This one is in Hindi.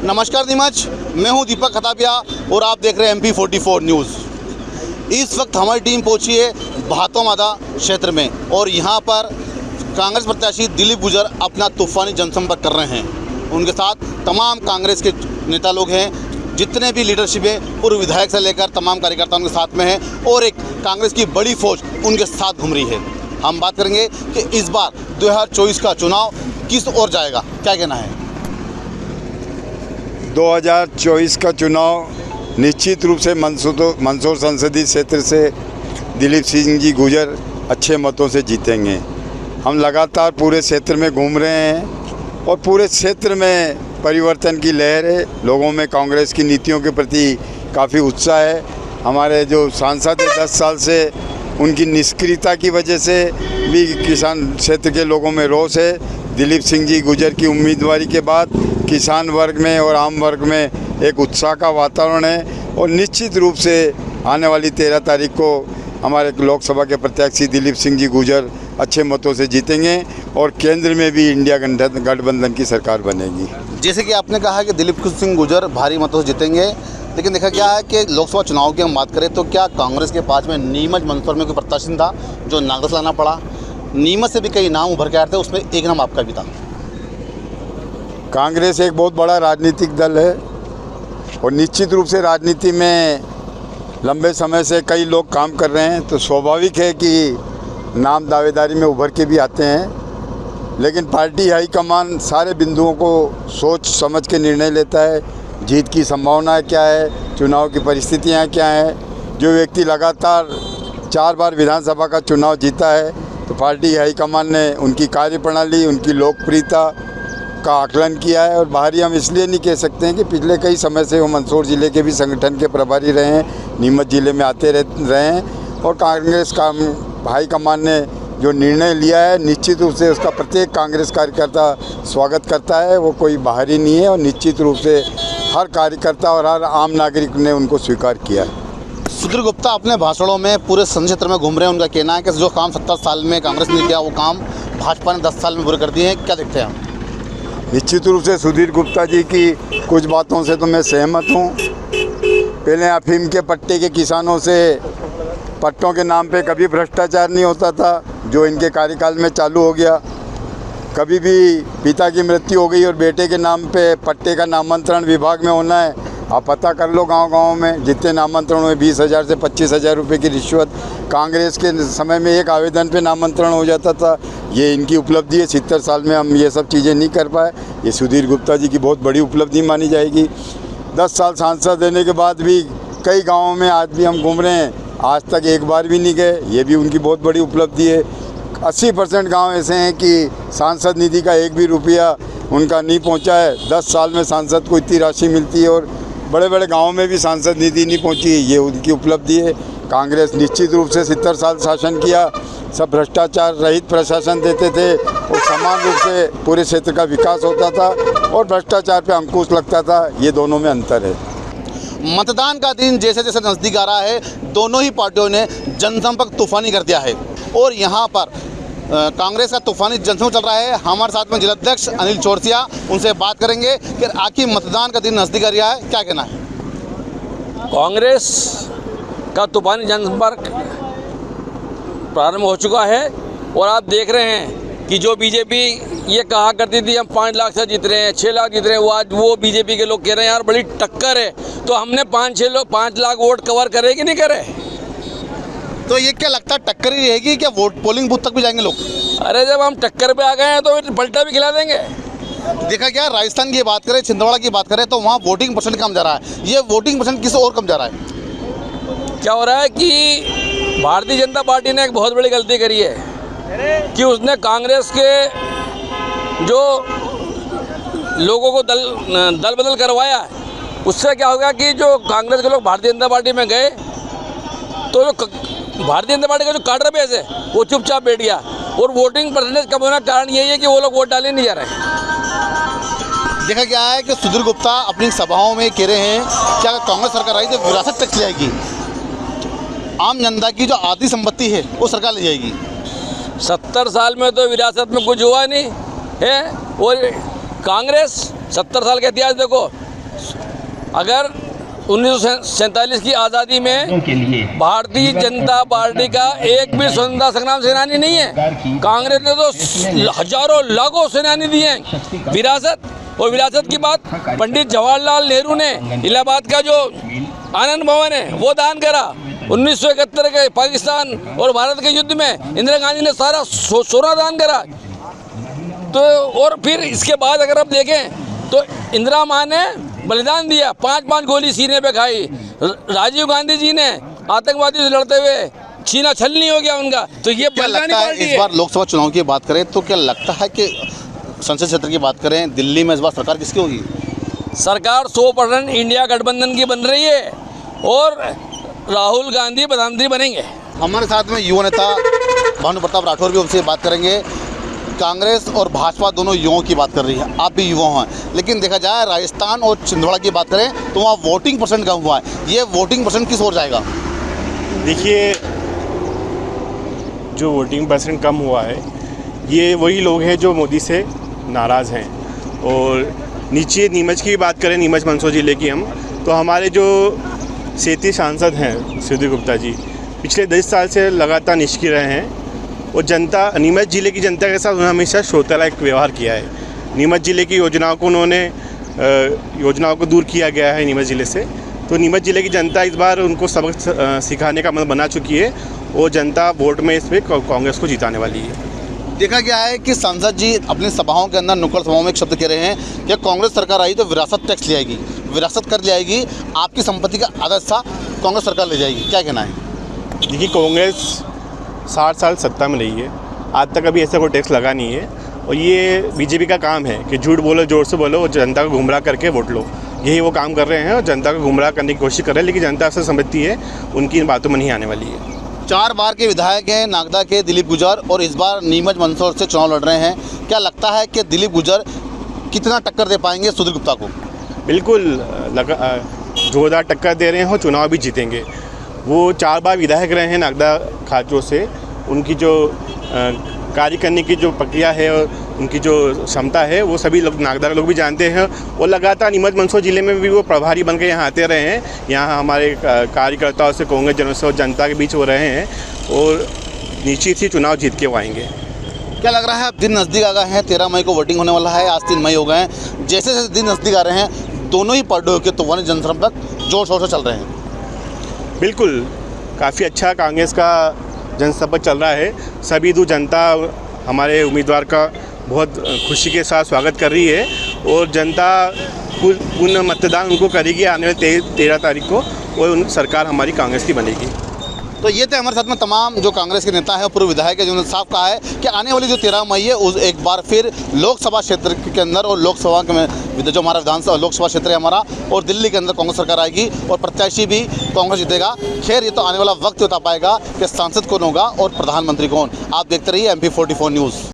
नमस्कार नीमच, मैं हूं दीपक खताबिया और आप देख रहे हैं MP44 न्यूज़। इस वक्त हमारी टीम पहुंची है भातोमादा क्षेत्र में और यहां पर कांग्रेस प्रत्याशी दिलीप गुर्जर अपना तूफानी जनसंपर्क कर रहे हैं। उनके साथ तमाम कांग्रेस के नेता लोग हैं, जितने भी लीडरशिप है, पूर्व विधायक से लेकर तमाम कार्यकर्ता उनके साथ में हैं और एक कांग्रेस की बड़ी फौज उनके साथ घूम रही है। हम बात करेंगे कि इस बार 2024 का चुनाव किस ओर जाएगा, क्या कहना है। 2024 का चुनाव निश्चित रूप से मंदसौर संसदीय क्षेत्र से दिलीप सिंह जी गुर्जर अच्छे मतों से जीतेंगे। हम लगातार पूरे क्षेत्र में घूम रहे हैं और पूरे क्षेत्र में परिवर्तन की लहर है। लोगों में कांग्रेस की नीतियों के प्रति काफ़ी उत्साह है। हमारे जो सांसद हैं 10 साल से उनकी निष्क्रियता की वजह से भी किसान क्षेत्र के लोगों में रोष है। दिलीप सिंह जी गुर्जर की उम्मीदवारी के बाद किसान वर्ग में और आम वर्ग में एक उत्साह का वातावरण है और निश्चित रूप से आने वाली 13 तारीख को हमारे लोकसभा के प्रत्याशी दिलीप सिंह जी गुर्जर अच्छे मतों से जीतेंगे और केंद्र में भी इंडिया गठबंधन की सरकार बनेगी। जैसे कि आपने कहा कि दिलीप सिंह गुर्जर भारी मतों से जीतेंगे, लेकिन देखा गया है कि लोकसभा चुनाव की हम बात करें तो क्या कांग्रेस के पास में नीमच मंदसौर में कोई प्रत्याशी था जो नागरिक लाना पड़ा। नीमच से भी कई नाम उभर के आए थे, उसमें एक नाम आपका भी था। कांग्रेस एक बहुत बड़ा राजनीतिक दल है और निश्चित रूप से राजनीति में लंबे समय से कई लोग काम कर रहे हैं, तो स्वाभाविक है कि नाम दावेदारी में उभर के भी आते हैं। लेकिन पार्टी हाईकमान सारे बिंदुओं को सोच समझ के निर्णय लेता है। जीत की संभावना क्या है, चुनाव की परिस्थितियाँ क्या हैं। जो व्यक्ति लगातार 4 बार विधानसभा का चुनाव जीता है, तो पार्टी हाईकमान ने उनकी कार्यप्रणाली, उनकी लोकप्रियता का आकलन किया है। और बाहरी हम इसलिए नहीं कह सकते हैं कि पिछले कई समय से वो मंदसौर ज़िले के भी संगठन के प्रभारी रहे हैं, नीमच ज़िले में आते रहे हैं और कांग्रेस का हाईकमान ने जो निर्णय लिया है निश्चित रूप से उसका प्रत्येक कांग्रेस कार्यकर्ता स्वागत करता है। वो कोई बाहरी नहीं है और निश्चित रूप से हर कार्यकर्ता और हर आम नागरिक ने उनको स्वीकार किया है। सुधीर गुप्ता अपने भाषणों में पूरे संसदीय क्षेत्र में घूम रहे हैं। उनका कहना है कि जो काम 70 साल में कांग्रेस ने किया वो काम भाजपा ने 10 साल में पूरे कर दिए हैं। क्या देखते हैं हम। निश्चित रूप से सुधीर गुप्ता जी की कुछ बातों से तो मैं सहमत हूँ। पहले अफीम के पट्टे के किसानों से पट्टों के नाम पे कभी भ्रष्टाचार नहीं होता था, जो इनके कार्यकाल में चालू हो गया। कभी भी पिता की मृत्यु हो गई और बेटे के नाम पे पट्टे का नामांतरण विभाग में होना है, आप पता कर लो गांव-गांव में जितने नामांतरण हुए 20,000 से 25,000 रुपये की रिश्वत। कांग्रेस के समय में एक आवेदन पे नामांतरण हो जाता था। ये इनकी उपलब्धि है। 70 साल में हम ये सब चीज़ें नहीं कर पाए, ये सुधीर गुप्ता जी की बहुत बड़ी उपलब्धि मानी जाएगी। 10 साल सांसद रहने के बाद भी कई गाँवों में आज भी हम घूम रहे हैं, आज तक एक बार भी नहीं गए, ये भी उनकी बहुत बड़ी उपलब्धि है। 80% गाँव ऐसे हैं कि सांसद निधि का एक भी रुपया उनका नहीं पहुँचा है। 10 साल में सांसद को इतनी राशि मिलती है और बड़े बड़े गाँवों में भी सांसद निधि नहीं पहुँची है, ये उनकी उपलब्धि है। कांग्रेस निश्चित रूप से 70 साल शासन किया, सब भ्रष्टाचार रहित प्रशासन देते थे और समान रूप से पूरे क्षेत्र का विकास होता था और भ्रष्टाचार पे अंकुश लगता था। ये दोनों में अंतर है। मतदान का दिन जैसे जैसे नज़दीक आ रहा है, दोनों ही पार्टियों ने जनसंपर्क तूफानी कर दिया है और यहाँ पर कांग्रेस का तूफानी जनसंपर्क चल रहा है। हमारे साथ में जिलाध्यक्ष अनिल चौरसिया, उनसे बात करेंगे कि आखिर मतदान का दिन नज़दीक आ रहा है, क्या कहना है। कांग्रेस का तूफानी जनसंपर्क प्रारंभ हो चुका है और आप देख रहे हैं कि जो बीजेपी ये कहा करती थी हम 5 लाख से जीत रहे हैं, 6 लाख जीत रहे हैं, वो आज वो बीजेपी के लोग कह रहे हैं यार बड़ी टक्कर है। तो हमने 5 लाख वोट कवर करे कि नहीं करे। तो ये क्या लगता है, टक्कर ही रहेगी क्या, वोट पोलिंग बूथ तक भी जाएंगे लोग। अरे जब हम टक्कर पे आ गए हैं तो पलटा भी खिला देंगे। देखा गया राजस्थान की बात करें, छिंदवाड़ा की बात करें तो वहाँ वोटिंग परसेंट कम जा रहा है। ये वोटिंग परसेंट किस और कम जा रहा है। क्या हो रहा है कि भारतीय जनता पार्टी ने एक बहुत बड़ी गलती करी है कि उसने कांग्रेस के जो लोगों को दल बदल करवाया, उससे क्या होगा कि जो कांग्रेस के लोग भारतीय जनता पार्टी में गए तो जो भारतीय जनता पार्टी का जो कार्डर बेस है वो चुपचाप बैठ गया और वोटिंग परसेंटेज कम होने का कारण यही है कि वो लोग वोट डालने नहीं जा रहे। देखा गया है कि सुधीर गुप्ता अपनी सभाओं में कह रहे हैं कि अगर कांग्रेस सरकार आई तो विरासत टैक्स जाएगी, आम जनता की जो आधी संपत्ति है वो सरकार ले जाएगी। 70 साल में तो विरासत में कुछ हुआ नहीं है और कांग्रेस 70 साल का इतिहास देखो, अगर 1947 की आज़ादी में भारतीय जनता पार्टी का एक भी स्वतंत्रता संग्राम सेनानी नहीं है। कांग्रेस ने तो हजारों लाखों सेनानी दिए हैं। विरासत की बात पंडित जवाहरलाल नेहरू ने इलाहाबाद का जो आनंद भवन है वो दान करा। 1971 के पाकिस्तान और भारत के युद्ध में इंदिरा गांधी ने सारा सोना दान करा। तो और फिर इसके बाद अगर आप देखें तो इंदिरा माँ ने बलिदान दिया, 5-5 गोली सीने पे खाई। राजीव गांधी जी ने आतंकवादी से लड़ते हुए छीना छलनी हो गया उनका। तो ये क्या लगता है इस बार लोकसभा चुनाव की बात करें तो क्या लगता है कि संसद क्षेत्र की बात करें दिल्ली में इस बार सरकार किसकी होगी? सरकार 100% इंडिया गठबंधन की बन रही है और राहुल गांधी प्रधानमंत्री बनेंगे। हमारे साथ में युवा नेता भानु प्रताप राठौर भी उनसे बात करेंगे। कांग्रेस और भाजपा दोनों युवाओं की बात कर रही है, आप भी युवा हैं, लेकिन देखा जाए राजस्थान और छिंदवाड़ा की बात करें तो वहाँ वोटिंग परसेंट कम हुआ है। ये वोटिंग परसेंट किस ओर जाएगा? देखिए, जो वोटिंग परसेंट कम हुआ है ये वही लोग हैं जो मोदी से नाराज़ हैं। और नीचे नीमच की बात करें, नीमच मंदसौर ज़िले की हम, तो हमारे जो सेती सांसद हैं सुधीर गुप्ता जी पिछले 10 साल से लगातार निष्क्रिय रहे हैं और जनता, नीमच ज़िले की जनता के साथ उन्होंने हमेशा श्रोतालायक व्यवहार किया है। नीमच ज़िले की योजनाओं को योजनाओं को दूर किया गया है नीमच ज़िले से। तो नीमच ज़िले की जनता इस बार उनको सबक सिखाने का मन बना चुकी है और जनता वोट में इसमें कांग्रेस को जिताने वाली है। देखा गया है कि सांसद जी अपनी सभाओं के अंदर, नुक्कड़ सभाओं में एक शब्द कह रहे हैं कि कांग्रेस सरकार आई तो विरासत टैक्स ले आएगी, विरासत कर ले आएगी, आपकी संपत्ति का आधा हिस्सा कांग्रेस सरकार ले जाएगी। क्या कहना है? देखिए, कांग्रेस 60 साल सत्ता में रही है, आज तक अभी ऐसा कोई टैक्स लगा नहीं है। और ये बीजेपी का काम है कि झूठ बोलो, जोर से बोलो और जनता को गुमराह करके वोट लो। यही वो काम कर रहे हैं और जनता को गुमराह करने की कोशिश कर रहे हैं, लेकिन जनता ऐसा समझती है, उनकी इन बातों में नहीं आने वाली है। 4 बार के विधायक हैं नागदा के दिलीप गुर्जर और इस बार नीमच मंदसौर से चुनाव लड़ रहे हैं। क्या लगता है कि दिलीप गुर्जर कितना टक्कर दे पाएंगे सुधीर गुप्ता को? बिल्कुल जोरदार टक्कर दे रहे हैं और चुनाव भी जीतेंगे। वो 4 बार विधायक रहे हैं नागदा खाचों से। उनकी जो कार्य करने की जो प्रक्रिया है और उनकी जो क्षमता है वो सभी लोग, नागदा के लोग भी जानते हैं। और लगातार नीमच मंदसौर ज़िले में भी वो प्रभारी बन के यहाँ आते रहे हैं। यहाँ हमारे कार्यकर्ताओं से, कांग्रेस जनों से और जनता के बीच वो रहे हैं और निश्चित ही चुनाव जीत के वो आएंगे। क्या लग रहा है अब दिन नज़दीक आ गए हैं, 13 मई को वोटिंग होने वाला है, आज 3 मई हो गए हैं। जैसे जैसे दिन नज़दीक आ रहे हैं दोनों ही पार्टियों के तूफानी जनसंपर्क जोर शोर से चल रहे हैं। बिल्कुल, काफ़ी अच्छा कांग्रेस का जनसंपर्क चल रहा है। सभी जनता हमारे उम्मीदवार का बहुत खुशी के साथ स्वागत कर रही है और जनता पूर्ण मतदान उनको करेगी आने वाले 13 तारीख को और सरकार हमारी कांग्रेस की बनेगी। तो ये थे हमारे साथ में तमाम जो कांग्रेस के नेता हैं, पूर्व विधायक है, जिन्होंने साफ कहा है कि आने वाली जो 13 मई है उस एक बार फिर लोकसभा क्षेत्र के अंदर और लोकसभा के जो हमारा विधानसभा लोकसभा क्षेत्र है हमारा और दिल्ली के अंदर कांग्रेस सरकार आएगी और प्रत्याशी भी कांग्रेस जीतेगा। खैर, ये तो आने वाला वक्त बता पाएगा कि सांसद कौन होगा और प्रधानमंत्री कौन। आप देखते रहिए MP44 न्यूज़।